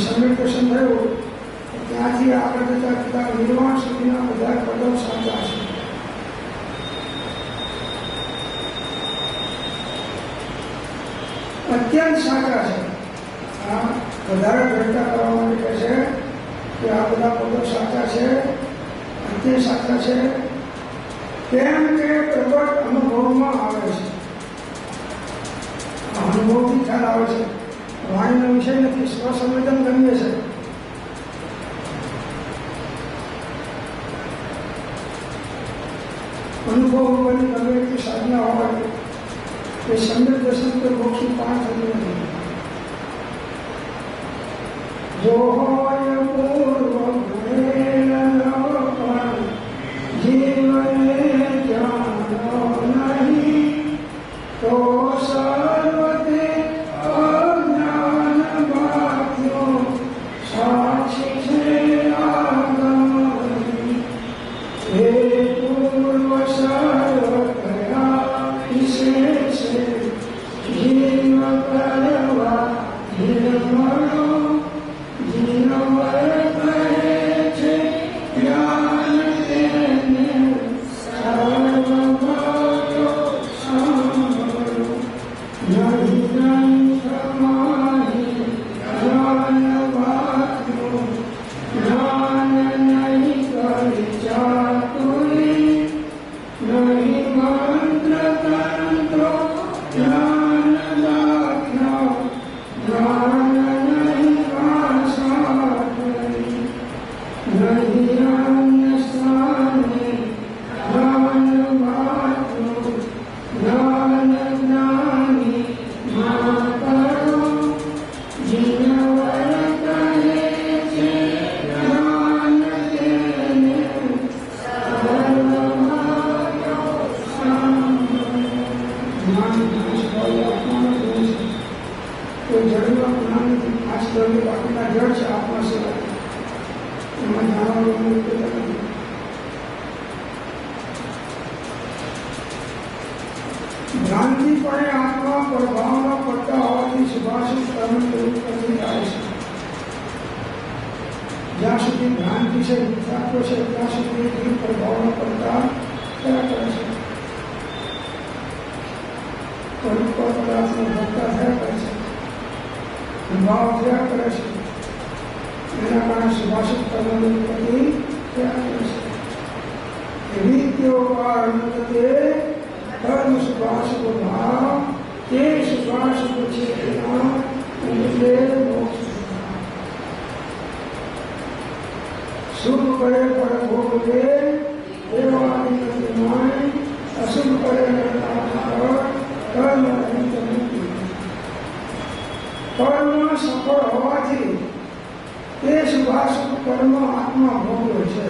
A: સમ્યક દર્શન થયું ત્યાંથી આગળ જતા જતા નિર્વાણ સુધીના બધા પદો સાચા છે. અત્યંત સાચા છે. વધારે ચર્ચા કરવા માટે કહે છે કે આ બધા પદો સાચા છે, અત્યંત સાચા છે, કેમ કે પ્રગટ અનુભવમાં આવે છે. અનુભવથી ખ્યાલ આવે છે. વાણીનો વિષય નથી, સ્વસંવેદન ગમ્ય છે. અનુભવ વગરની ગમે એટલી સાધના હોય એ સમ્યક દર્શન કે મોક્ષનું પાન થતું નથી. જો હોય પૂર્વ જીવને જાણો નહીં તો સર્વતે અજ્ઞાન બાધ્યો સાક્ષી છે આગમની. હે પૂર્વ સર્વ કયા વિશેષ જીવ કરવા નિર્મળો ભ્રાંતિપણે આત્મા પ્રભાવના પડતા હોવાથી શુભાશુભ કર્મ કરતી જાય છે. જ્યાં સુધી ભ્રાંતિ છે, મિથ્યાત્વ છે, ત્યાં સુધી પ્રભાવના પડતા થયા કરે છે. પવિત્ર પદાર્થનો ભક્તા થયા કરે છે, ભાવ થયા કરે છે. એના કારણે શુભાશુભ કર્મની ઉત્પત્તિ થયા કરે છે. એવી તેઓ તે કર્મ શુભાશુભ ભાવ તે શુભાશુભ છે એટલે મોક્ષ. શુભ કરે પર ભોગવે એવા અશુભ કરે કર્મ સફળ હોવાથી તે શુભાશુભ કર્મ આત્મા ભોગવે છે.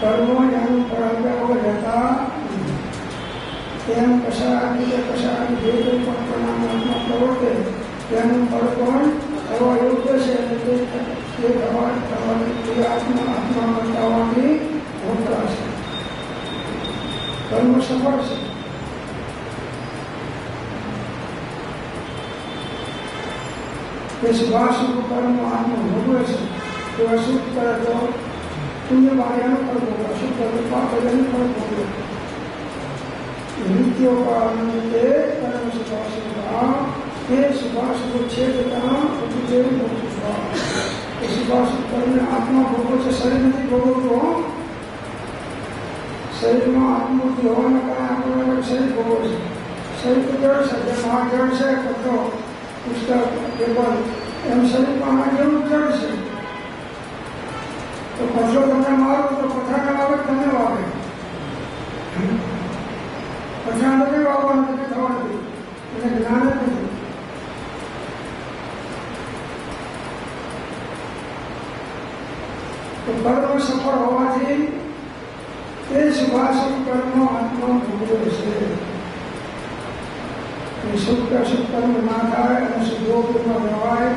A: કર્મો એનું ફળ આપ્યા વગર રહેતા તેમ કશાની જે કોઈ પણ પરમાત્મા પ્રવર્તે તેનું ફળ પણ થવા યોગ્ય છે. તે આત્મા કરતાવાની ભોગતા છે. કર્મ સફળ છે. તે શુભાશુભ કર્મ આત્મા ભોગવે છે. તે અશુભ કરે તો પુણ્ય બાહ્યનું ફળ ભોગવે, અશુભ કરે પાપ બધાનું ફળ ભોગવે. નિત્યો કારણે તે કર્મ શુભાશુભ તે શુભાશુભ છે તથા એ શુભાશુભ કર્મને આત્મા ભોગવે છે. શરીર નથી ભોગવતો. શરીરમાં આત્મબુદ્ધિ હોવાના કારણે આપણે શરીર ભોગવે છે. શરીર તો જળ છે, જે મહાજળ છે, પત્રો પુસ્તક પેપર એમ શરીરમાં આ જેવું જળ છે. તો પથરો તમને મારો તો પથરાને વાવે તમને વાવે. પથરા નથી વાવવાનું, નથી થવાનું, એને જ્ઞાન જ નથી. તો કર્મ સફળ હોવાથી તે શુભાશુભ કર્મ આત્મા ભોગવે છે. શુભ કે અશુભ કર્મ ના થાય અને શુભોપયોગમાં રહેવાય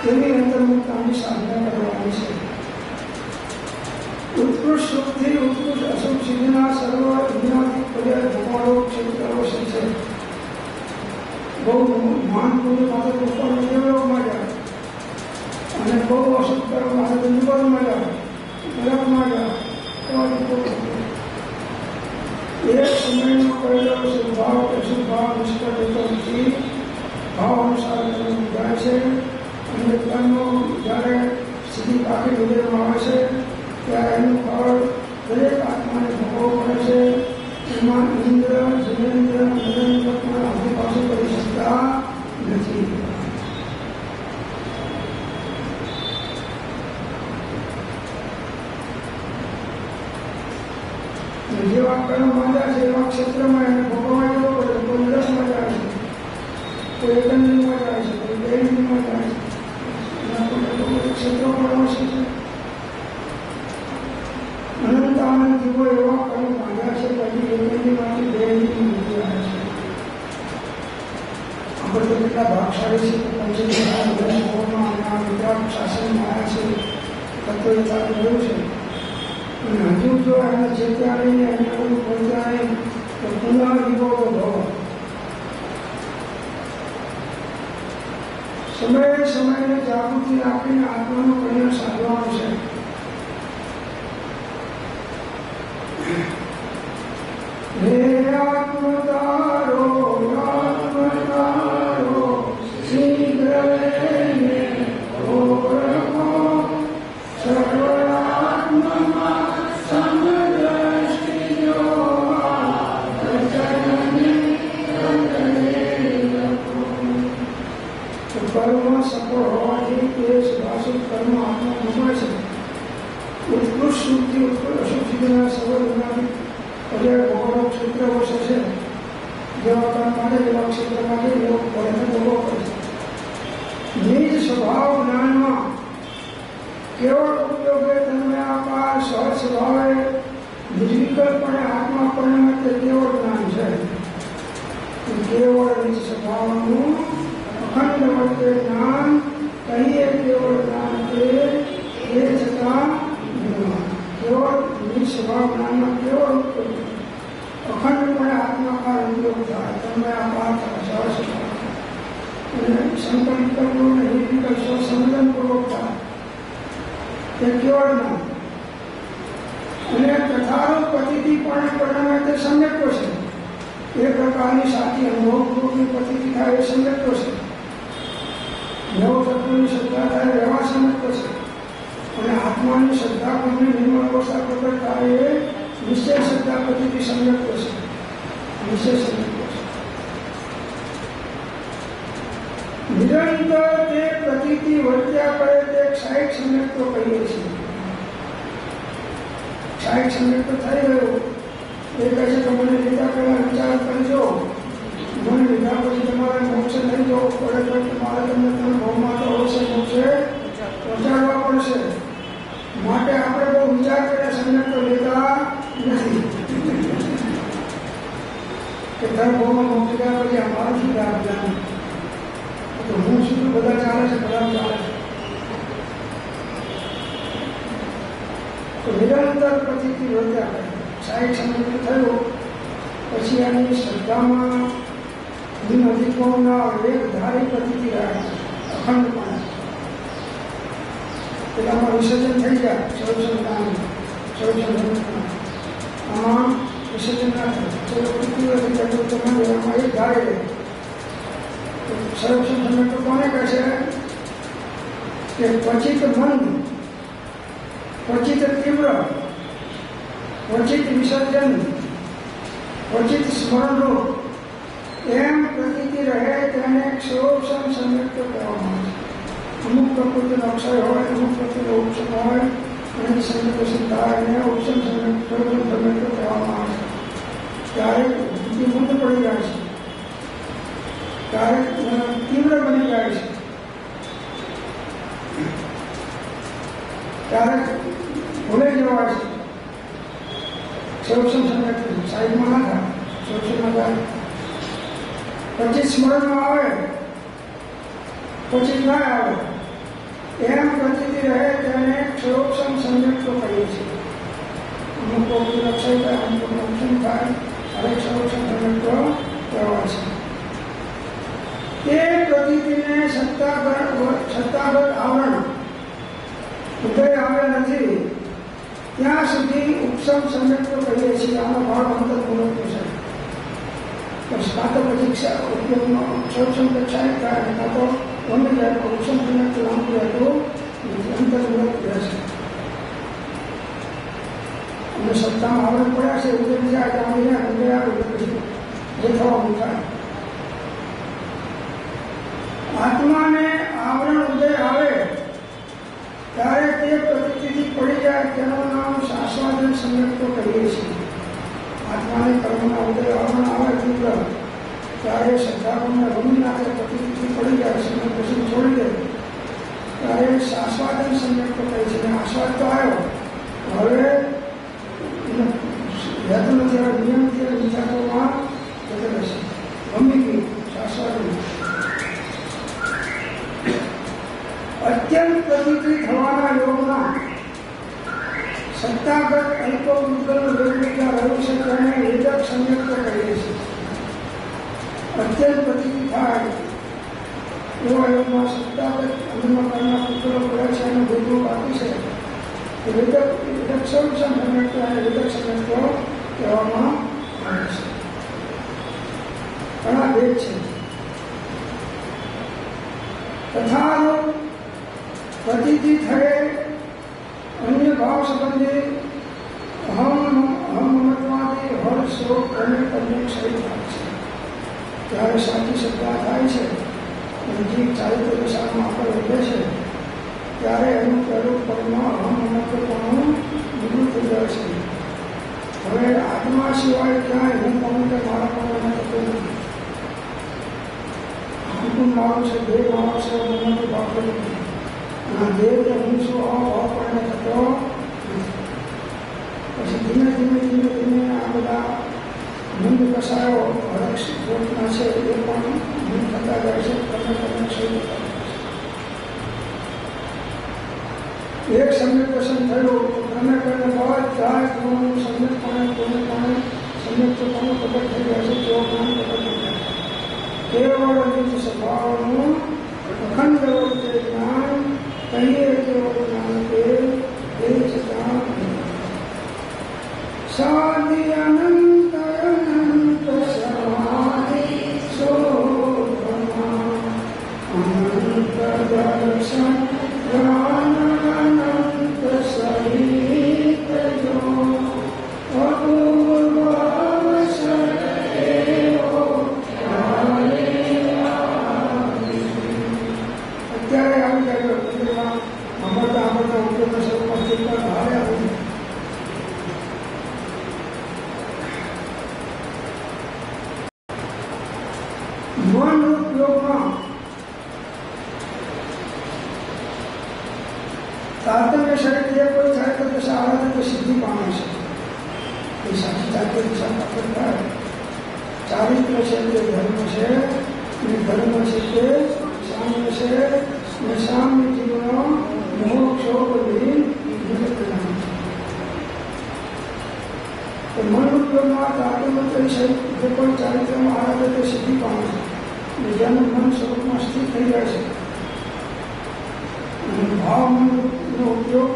A: તેની અંતર્મુક્તાની સાધના કરવાની છે. ઉત્કૃષ્ટ સુખથી ઉત્કૃષ્ટ અશુભ સિદ્ધિના સર્વ વિજ્ઞાતિક પર્યાય ભગવાનો ક્ષેત્રો છે. બહુ માનપૂર્ણ માટે ઉપર નિયોગમાં જાય અને બહુ અશુભ કર્મ માટે નિબંધમાં જાય, નરકમાં જાય. એક સમયનો કરેલો શુભભાવ કે શુભભાવ નિષ્ફળ જતો નથી. ભાવ અનુસાર કર્મ જાય છે અને કર્મનો જ્યારે સ્થિતિ પાકી વિજયમાં આવે છે ત્યારે એનું ફળ દરેક આત્માને ભોગવવો પડે છે. એમાં ઇન્દ્ર, જિનેન્દ્ર, નરેન્દ્ર પણ આજુબાજુ કરી શકતા નથી. જેવા કર્મ માંડ્યા છે એવા ક્ષેત્રમાં એને ભોગવવા જવો પડે. કોઈ નરકમાં જાય છે, કોઈ એકંદરીમાં જાય છે, કોઈ બેંદરીમાં જાય છે. ક્ષેત્રો પણ આવશે છે. અનંત આનંદ જીવો એવા કર્મ માંડ્યા છે પછી એકંદરીમાંથી બેંદરીમાં મૂકી રહ્યા છે. આપણે તો કેટલા ભાગશાળી છે કે પંચમાં અને આ ગુજરાત શાસનમાં આવ્યા છે, તત્વ ચાલુ રહ્યું છે. અને હજુ જો એને ચેતવાડીને એને બધું પહોંચાય તો પુનઃ વિભોગો ભવ. સમયે સમયને જાગૃતિ રાખીને આત્માનું કલ્યાણ સાધવાનું છે. હે આત્મતારો આત્મતારો શીઘ્ર લઈને ઓળખો સર્વાત્મા કર્મ સફળ હોવાથી તે શુભાશુભ કર્મ આત્મા ભોગવે છે. ઉત્કૃષ્ટ સુખથી ઉત્કૃષ્ટ અશુભ સિદ્ધિના સર્વ વિજ્ઞાનિક પર્યાય ભોગવવાનો ક્ષેત્ર વર્ષ છે. જેવા કર્મ માટે એવા ક્ષેત્ર માટે એવો ફળને ભોગવવો પડે છે. નિજ સ્વભાવ જ્ઞાનમાં કેવળ ઉપયોગે તન્મયાકાર સહજ સ્વભાવે નિર્વિકલ્પણે આત્મા પરિણમે તે કેવળ જ્ઞાન છે. કેવળ નિજ સ્વભાવનું અખંડ વર્તે જ્ઞાન કહીએ કેવળ જ્ઞાન તે છતાં કેવળ નિજ સ્વભાવ જ્ઞાનમાં કેવળ ઉપયોગ અખંડપણે આત્માકાર ઉપયોગ થાય, તન્મયાકાર થાય, સહજ થાય અને સંકલ્પ કરવો અને નિર્વિકલ્પ સંવેદનપૂર્વક થાય તે કેવળ જ્ઞાન. અને તથારૂપ પતિથી પણ પરિણામે તે સમ્યક્તો છે. એ પ્રકારની સાચી અનુભવપૂર્વકની પતિથી થાય એ સમ્યક્તો છે. નવ તત્વોની શ્રદ્ધા થાય રહેવા સમ્યક્તો છે. અને આત્માની શ્રદ્ધા કરીને નિર્મળ અવસ્થા પ્રગટ થાય એ નિશ્ચય શ્રદ્ધા પતિથી સમ્યક્તો છે. નિશ્ચય સમ્યક્તો છે. નિરંતર તે પ્રતિથી વર્ત્યા કરે તે ક્ષાયિક સમ્યક્તો કહીએ છીએ. ક્ષાયિક સમ્યક્તો થઈ ગયો એ કહે છે કે મને લીધા પહેલા વિચાર કરજો, મને લીધા પછી તમારે મોક્ષે નહીં જવું પડે તો તમારે તમને ભવમાં તો અવશ્ય મોક્ષે પહોંચાડવા પડશે. માટે આપણે બહુ વિચાર કર્યા સમ્યક્તો લેતા નથી કે દર ભવમાં મોક્ષ ગયા પછી અમારું શું લાભ જાણ તો હું શું બધા ચાલે છે, બધા ચાલે છે. તો નિરંતર પ્રતિથી વર્ત્યા કરે. ક્ષાયિક સમ્યક્તો થયો પછી એની શ્રદ્ધામાં અધિકોના વેગધારી પ્રતિથી રહે છે. અખંડપણે પેલામાં વિસર્જન થઈ જાય. આમાં વિસર્જન ના થાય. ચલો પૃથ્વી તમે એમાં એક ધારે રહે. સંરક્ષણ સમ્યક્તો કોને કહે છે કે ક્વચિત મંદ, ક્વચિત તીવ્ર, ક્વચિત વિસર્જન, ક્વચિત સ્મરણરૂપ એમ પ્રતીતિ રહે તેને ક્ષોભસમ સમ્યક્તો કહેવામાં આવે છે. પ્રકૃતિનો અક્ષય હોય, અમુક પ્રકૃતિનો ઉપસમ હોય, અને સંયુક્ત થાય એને ઉપસમ સંયુક્ત કહેવામાં આવે છે. ક્યારેક બુદ્ધિ મંદ પડી જાય છે, ક્યારેક તીવ્ર બની જાય છે, ક્યારેક ભૂલાઈ જવાય છે. સૌક્ષમ સંયુક્ત સાઈડમાં ના થાય, સૌક્ષમમાં થાય પછી સ્મરણમાં આવે, પછી ના આવે, એમ પ્રતિથી રહે તેને સૌક્ષમ સંયુક્ત કહીએ છીએ. અમુક પ્રવૃત્તિ અક્ષય થાય, અમુક ઉપસમ થાય, હરેક સૌક્ષમ સંયુક્ત કહેવાય છે. તે પ્રતિથિને સત્તાગત આવરણ ઉદય આવ્યા નથી ત્યાં સુધી ઉપસમ સંયુક્ત કહીએ છીએ. આનો ભાવ અંતર્મૂલક છે. કાં તો પછી ઉપયોગનો સૌક્ષમ કક્ષાએ થાય, કાં તો ગમે જાય તો ઉપસમ સંયુક્ત લાંબુ રહેતું અંતર્મૂલક રહેશે. અને સત્તામાં આવરણ પડ્યા છે, ઉદય જાય ત્યાં ઉદય આવે પછી જે થવાનું થાય. આત્માને આવરણ ઉદય આવે ત્યારે તે પ્રતિથી પડી જાય તેનું નામ શાશ્વાદન સંયુક્ત કહીએ છીએ. આત્માને કર્મના ઉદય આવરણ આવે તીવ્ર ત્યારે શ્રદ્ધાપણને રમી નાખે, પ્રતિથી પડી જાય, સમય પછી છોડી દે ત્યારે શાશ્વાદન સંયુક્ત કહે છે. આસ્વાદ તો આવ્યો, હવે રહેતું નથી, હવે નિયમથી વિચારોમાં જતો રહેશે, ગમી ગયું શાશ્વાદન. અત્યંત પ્રતિક્રિ થવાના યોગમાં સત્તાગત અલ્પ મુદ્દલનું વેગવિચાર રહ્યું છે તેને વેદક સંયુક્ત કહીએ છીએ. અત્યંત પ્રતિક્રિ થાય એવા યોગમાં સત્તાગત અનુમકરના પુત્રો પડે છે અને ભેદરૂપ આપી છે. વેદક સૌક્ષમ સંયુક્ત અને વેદક સંયુક્ત કહેવામાં આવે છે. ઘણા ભેદ છે. તથા પ્રતિથિ થયે અન્ય ભાવ સંબંધી અહમત્વાદી હર્ષ શોક અને અનેક શરીર થાય છે. ત્યારે સાચી શ્રદ્ધા થાય છે અને જીવ ચારિત્ર દિશામાં આગળ વધે છે ત્યારે એનું પ્રયોગ પદમાં અહમત્વપણું નિવૃત્ત થઈ જાય છે. હવે આત્મા સિવાય ક્યાંય હું કહું કે મારા પણ થતું નથી. કુટુંબ મારો છે, દેહ મારો છે, મનનો ભાવ નથી. આ દેહ હું શું ભાવ પણ થતો પછી ધીમે ધીમે ધીમે ધીમે આ બધા મંદ કસાયો હરેક સ્ત્રોતના છે એ પણ દૂર થતા જાય છે. તમે શરૂ થતા એક સમ્યક દર્શન થયું તમે કહે બાદ જાય તમારું સમ્યકપણે સમ્યકપણું પ્રગટ થઈ જાય છે. તેઓ જ્ઞાન પ્રગટ થઈ જાય છે. કેવળ નિજ સ્વભાવનું અખંડ વર્તે જ્ઞાન કહીએ કેવળ જ્ઞાન કે એ જ જ્ઞાન સાધિ અનંત અનંત સમાધિ શોભના અનંત દર્શન જ્ઞાન અનંત સહિત જો અપૂર્વ અવસર એવો અત્યારે આવી જાય સાંભળતા ઉપયોગના સ્વરૂપમાં ચિંતા ભારે આવી મન ઉપયોગમાં તારતમ્ય શરીર જે કોઈ થાય તો સારા તો સિદ્ધિ પામે છે. એ સાચી ચારિત્ર દિશા પ્રાપ્ત થાય. ચારિત્ર છે તે ધર્મ છે અને ધર્મ છે તે સામ્ય છે અને સામ્ય જીવનો મોક્ષો બધી મન ઉપયોગમાં તારતમ્ય શરીર જે કોઈ ચારિત્રમાં આવે તે સિદ્ધિ પામે છે. જેનું મન સ્વરૂપમાં સ્થિર થઈ જાય છે. ભાવ મનનો ઉપયોગ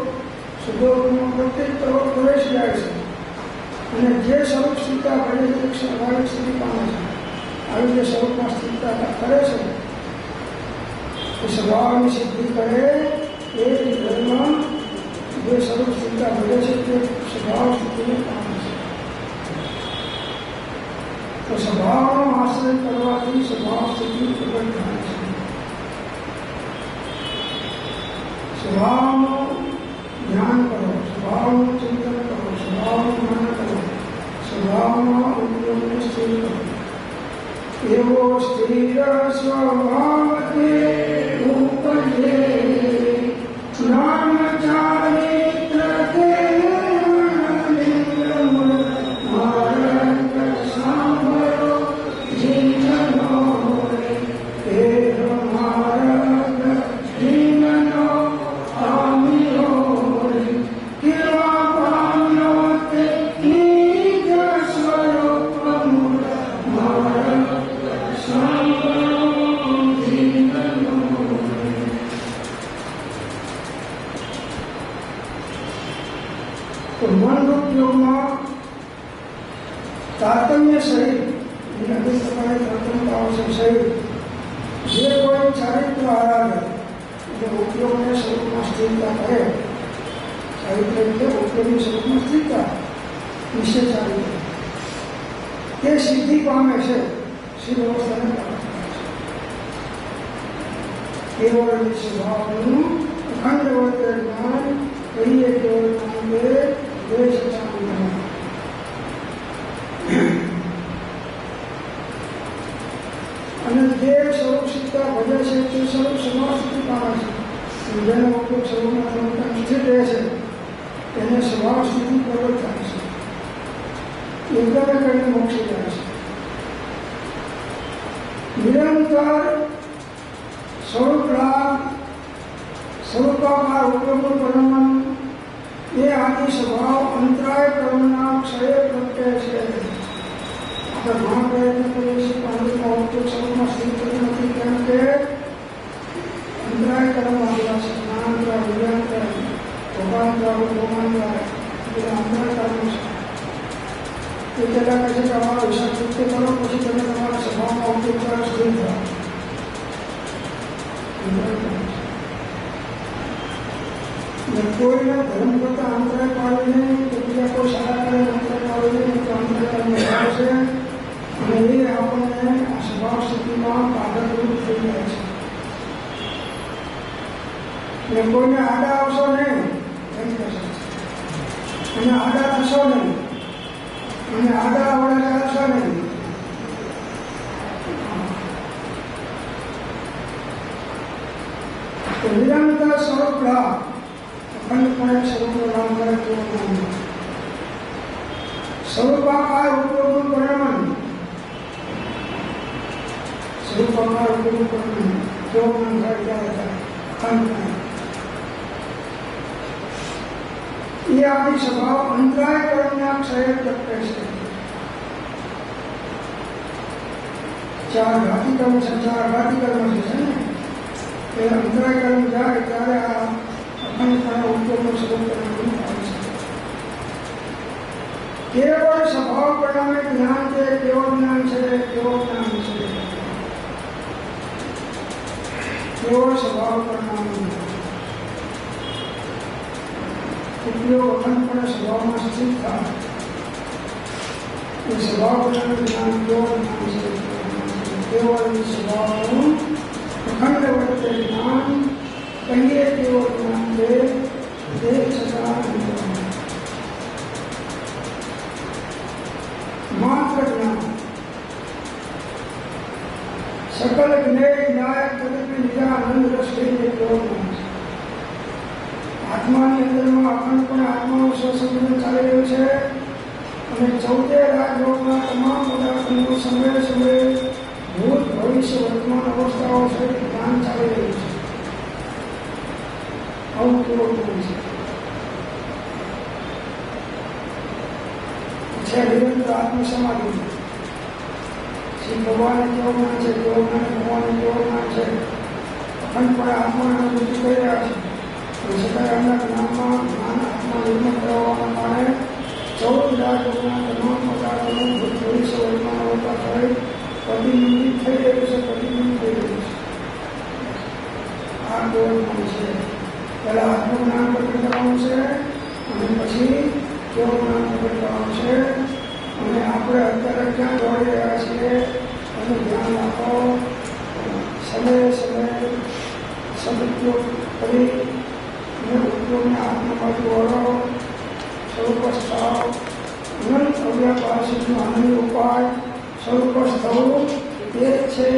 A: સુધોગમાં પ્રત્યેક પ્રવેશ જાય છે અને જે સ્વરૂપ સ્થિરતા કરે તે સ્વાભાવિક સ્થિતિ પામે છે. આવી જે સ્વરૂપમાં સ્થિરતા કરે છે એ સ્વભાવની સિદ્ધિ કરે એ ધર્મ જે સ્વરૂપ સ્થિરતા ભરે છે તે સ્વભાવ સ્થિતિને પામે છે. તો સ્વભાવનો આશ્રય કરવાથી સ્વભાવ સ્થિતિ પ્રગટ થાય છે. સ્વભાવનું ધ્યાન કરો, સ્વભાવનું ચિંતન કરો, સ્વભાવનું મનન કરો, સ્વભાવના ઉપયોગને સ્થિર કરો. એવો સ્થિર સ્વભાવથી ઉપજે નામ ચારિત્ર તે માર્ગ સાંભળો જીવનો હે માર્ગ જીવનો આમિયો કેવા પામ્યો તે નિજ સ્વરૂપ માર્ગ સાંભળો જીવનો. તો મનરૂપ યોગમાં તારતમ્ય સહિત તારતમ્ય આવશે સહિત જે કોઈ ચારિત્ર આરાધે એટલે ઉપયોગને સ્વરૂપમાં સ્થિરતા કરે, ચારિત્ર એટલે ઉપયોગની સ્વરૂપમાં સ્થિરતા નિશ્ચય ચારિત્ર તે સિદ્ધિ પામે છે, સિદ્ધ અવસ્થાને પ્રાપ્ત કરે છે. કેવળ સ્વભાવનું અખંડ વર્તે જ્ઞાન કહીએ કેવળ જ્ઞાન કે દ્વેષ જ્ઞાન. અને જે સ્વરૂપ સિદ્ધતા ભજે છે તે સ્વરૂપ સ્વભાવ સિદ્ધિ પામે છે. જેનો ઉપયોગ સ્વરૂપના સ્વરૂપમાં સ્થિત રહે છે તેને સ્વભાવ સ્થિતિ પ્રગટ થાય છે. એકદમે કરીને મોક્ષી જાય છે. નિરંતર સ્વરૂપ લાભ સ્વરૂપાકાર ઉપયોગનું પરિણામ એ આદિ સ્વભાવ અંતરાય કર્મના ક્ષય પ્રત્યે છે. આપણે ઘણા પ્રયત્ન કરીએ છીએ પણ ઉપયોગ સ્વરૂપમાં સ્થિર થતું નથી, કેમ કે અંતરાય કર્મ આવેલા છે. જ્ઞાનંતર, વિજ્ઞાનંતર, ભોગાંતર, ભોગાંતર બધા અંતરાય કર્મ છે. એ પહેલાં કહે છે કે અમારો હિસાબ ચૂકતે કરો, પછી તમે તમારા સ્વભાવમાં ઉપયોગ કરો, સ્થિર થાવ. કોઈને ધર્મ કરતા અંતરાય પાડીને કે બીજા કોઈ સારા કરે અંતરાય પાડીને તો અંતરાય કર્મ છે અને એ આપણને આ સ્વભાવ સ્થિતિમાં પાગલરૂપ થઈ જાય છે. એટલે કોઈને આડા આવશો નહીં એમ કહેશે, અને આડા થશો નહીં, અને આડા આવડે ચાલશો નહીં. તો નિરંતર સ્વરૂપ લાભ અખંડપણે સ્વરૂપનો લાભ કરે તેવો જ્ઞાન. સ્વરૂપાકાર ઉપયોગનું પરિણામ, સ્વરૂપાકાર ઉપયોગનું પરિણામ કેવો જ્ઞાન થાય ત્યારે થાય અખંડપણે. એ આપણી સ્વભાવ અંતરાય કર્મના ક્ષય પ્રત્યે છે. ચાર ઘાતી કર્મ છે, ચાર ઘાતી કર્મ છે ને એ અંતરાય કર્મ જાય ત્યારે આ અખંડપણે ઉપયોગનું સ્વરૂપ પરિણામ આવે છે. કેવળ સ્વભાવ પરિણામે જ્ઞાન છે, કેવળ જ્ઞાન છે, કેવળ જ્ઞાન છે. કેવળ સ્વભાવ પરિણામે ઉપયોગ અખંડપણે સ્વભાવમાં સ્થિત થાય એ સ્વભાવ પરિણામે જ્ઞાન કેવળ જ્ઞાન છે. કેવળ સ્વભાવનું અખંડ વર્તે જ્ઞાન કહીએ કેવળ જ્ઞાન છે તે છતાં માત્ર જ્ઞાન સકલ જ્ઞેય નાયક જગતની નિજા આનંદ રસ કહીએ કેવળ જ્ઞાન છે. આત્માની અંદરમાં અખંડપણે આત્માનું સ્વસંબંધ ચાલી રહ્યું છે અને 14 રાજયોગના તમામ પદાર્થોનો સમય સમયે ભૂત ભવિષ્ય વર્તમાન અવસ્થાઓ સહિત જ્ઞાન ચાલી રહ્યું છે. આવું કેવું જ્ઞાન છે. નિરંતર આત્મસમાધિ શ્રી ભગવાને કેવું જ્ઞાન છે, કેવું જ્ઞાન ભગવાને કેવું જ્ઞાન છે. અખંડપણે આત્માને બુદ્ધિ કરી રહ્યા છે. છતાં એમના જ્ઞાનમાં જ્ઞાન આત્મા નિર્મળ કરવાના કારણે 14 રાજયોગના તમામ પદાર્થોનું ભૂત ભવિષ્ય વર્તમાન અવસ્થા સહિત પ્રતિબિંબિત થઈ રહ્યું છે, પ્રતિબિંબિત થઈ રહ્યું છે. આ કેવળ જ્ઞાન છે. પહેલાં આત્મજ્ઞાન પ્રગટ કરવાનું છે અને પછી કેવળ જ્ઞાન પ્રગટ કરવાનું છે. અને આપણે અત્યારે ક્યાં દોડી રહ્યા છીએ એનું ધ્યાન રાખો. સમયે સમયે સદુપયોગ કરી તત્વોને આત્મામાંથી વળો, સ્વરૂપસ્થ થાવ, અનંત અવ્યાપાર સિદ્ધનો આનંદ ઉપાય સ્વરૂપસ્થ થવું એ જ છે